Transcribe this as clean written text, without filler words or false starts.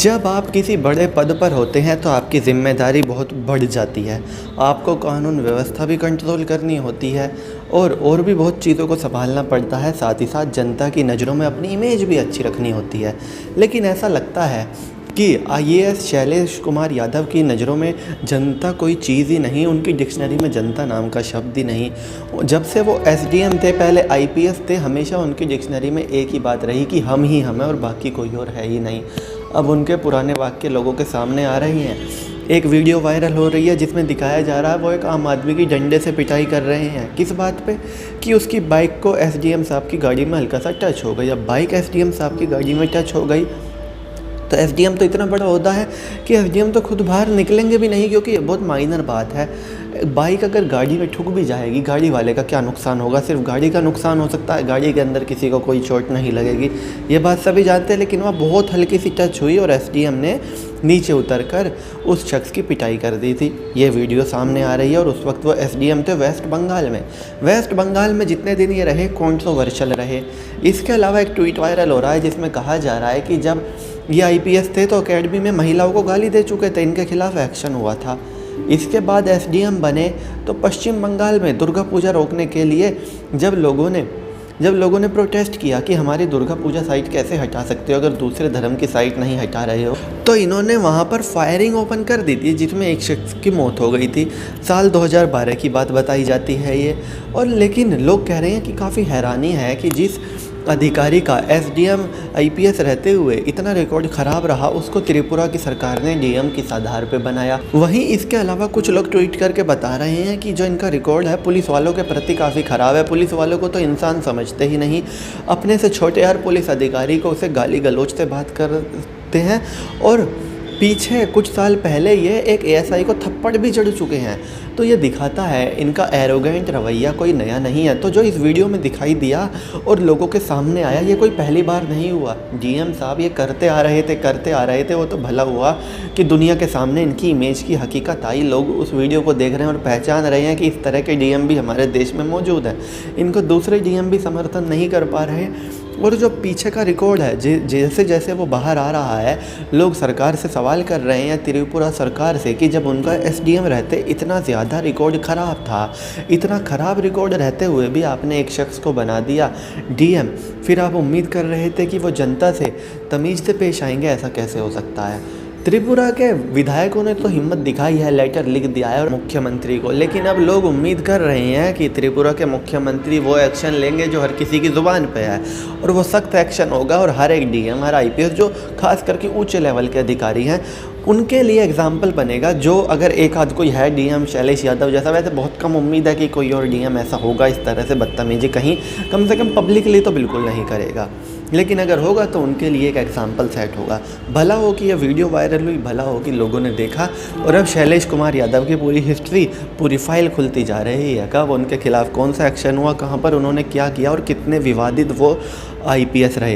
जब आप किसी बड़े पद पर होते हैं तो आपकी ज़िम्मेदारी बहुत बढ़ जाती है। आपको कानून व्यवस्था भी कंट्रोल करनी होती है और भी बहुत चीज़ों को सँभालना पड़ता है। साथ ही साथ जनता की नज़रों में अपनी इमेज भी अच्छी रखनी होती है। लेकिन ऐसा लगता है कि आईएएस शैलेश कुमार यादव की नज़रों में जनता कोई चीज़ ही नहीं, उनकी डिक्शनरी में जनता नाम का शब्द ही नहीं। जब से वो एसडीएम थे, पहले आईपीएस थे, हमेशा उनकी डिक्शनरी में एक ही बात रही कि हम ही हम हैं और बाकी कोई और है ही नहीं। अब उनके पुराने वाक्य लोगों के सामने आ रहे हैं। एक वीडियो वायरल हो रही है जिसमें दिखाया जा रहा है वो एक आम आदमी की डंडे से पिटाई कर रहे हैं। किस बात पे? कि उसकी बाइक को एसडीएम साहब की गाड़ी में हल्का सा टच हो गई। अब बाइक एसडीएम साहब की गाड़ी में टच हो गई तो एसडीएम तो इतना बड़ा ओहदा है कि एसडीएम तो खुद बाहर निकलेंगे भी नहीं, क्योंकि ये बहुत माइनर बात है। बाइक अगर गाड़ी में ठुक भी जाएगी, गाड़ी वाले का क्या नुकसान होगा? सिर्फ गाड़ी का नुकसान हो सकता है, गाड़ी के अंदर किसी को कोई चोट नहीं लगेगी। ये बात सभी जानते हैं। लेकिन वह बहुत हल्की सी टच हुई और एसडीएम ने नीचे उतरकर उस शख्स की पिटाई कर दी थी। ये वीडियो सामने आ रही है और उस वक्त वो एसडीएम थे वेस्ट बंगाल में। वेस्ट बंगाल में जितने दिन ये रहे कंट्रोवर्शियल रहे। इसके अलावा एक ट्वीट वायरल हो रहा है जिसमें कहा जा रहा है कि जब ये आईपीएस थे तो एकेडमी में महिलाओं को गाली दे चुके थे, इनके खिलाफ एक्शन हुआ था। इसके बाद एसडीएम बने तो पश्चिम बंगाल में दुर्गा पूजा रोकने के लिए जब लोगों ने प्रोटेस्ट किया कि हमारी दुर्गा पूजा साइट कैसे हटा सकते हो अगर दूसरे धर्म की साइट नहीं हटा रहे हो, तो इन्होंने वहाँ पर फायरिंग ओपन कर दी थी जिसमें एक शख्स की मौत हो गई थी। साल 2012 की बात बताई जाती है ये। और लेकिन लोग कह रहे हैं कि काफ़ी हैरानी है कि जिस अधिकारी का एसडीएम आईपीएस रहते हुए इतना रिकॉर्ड ख़राब रहा, उसको त्रिपुरा की सरकार ने डीएम किस आधार पे बनाया। वहीं इसके अलावा कुछ लोग ट्वीट करके बता रहे हैं कि जो इनका रिकॉर्ड है पुलिस वालों के प्रति काफ़ी ख़राब है। पुलिस वालों को तो इंसान समझते ही नहीं, अपने से छोटे हर पुलिस अधिकारी को उसे गाली गलौज से बात करते हैं। और पीछे कुछ साल पहले ये एक एएसआई को थप्पड़ भी चढ़ चुके हैं। तो ये दिखाता है इनका एरोगेंट रवैया कोई नया नहीं है। तो जो इस वीडियो में दिखाई दिया और लोगों के सामने आया, ये कोई पहली बार नहीं हुआ। डीएम साहब ये करते आ रहे थे। वो तो भला हुआ कि दुनिया के सामने इनकी इमेज की हकीकत आई। लोग उस वीडियो को देख रहे हैं और पहचान रहे हैं कि इस तरह के डीएम भी हमारे देश में मौजूद हैं। इनको दूसरे डीएम भी समर्थन नहीं कर पा रहे। और जो पीछे का रिकॉर्ड है, जैसे जैसे वो बाहर आ रहा है, लोग सरकार से सवाल कर रहे हैं, त्रिपुरा सरकार से, कि जब उनका एसडीएम रहते इतना ज़्यादा रिकॉर्ड ख़राब था, इतना ख़राब रिकॉर्ड रहते हुए भी आपने एक शख्स को बना दिया डीएम, फिर आप उम्मीद कर रहे थे कि वो जनता से तमीज़ से पेश आएंगे। ऐसा कैसे हो सकता है? त्रिपुरा के विधायकों ने तो हिम्मत दिखाई है, लेटर लिख दिया है और मुख्यमंत्री को। लेकिन अब लोग उम्मीद कर रहे हैं कि त्रिपुरा के मुख्यमंत्री वो एक्शन लेंगे जो हर किसी की ज़ुबान पे है, और वो सख्त एक्शन होगा। और हर एक डीएम, हर आईपीएस जो खास करके ऊंचे लेवल के अधिकारी हैं, उनके लिए एग्जाम्पल बनेगा। जो अगर एक आध कोई है डीएम शैलेश यादव जैसा, वैसे बहुत कम उम्मीद है कि कोई और डीएम ऐसा होगा इस तरह से बदतमीजी कहीं, कम से कम पब्लिकली तो बिल्कुल नहीं करेगा। लेकिन अगर होगा तो उनके लिए एक एग्जाम्पल सेट होगा। भला हो कि यह वीडियो वायरल हुई, भला हो कि लोगों ने देखा और अब शैलेश कुमार यादव की पूरी हिस्ट्री, पूरी फाइल खुलती जा रही है। कब उनके खिलाफ कौन सा एक्शन हुआ, कहाँ पर उन्होंने क्या किया और कितने विवादित वो आईपीएस रहे।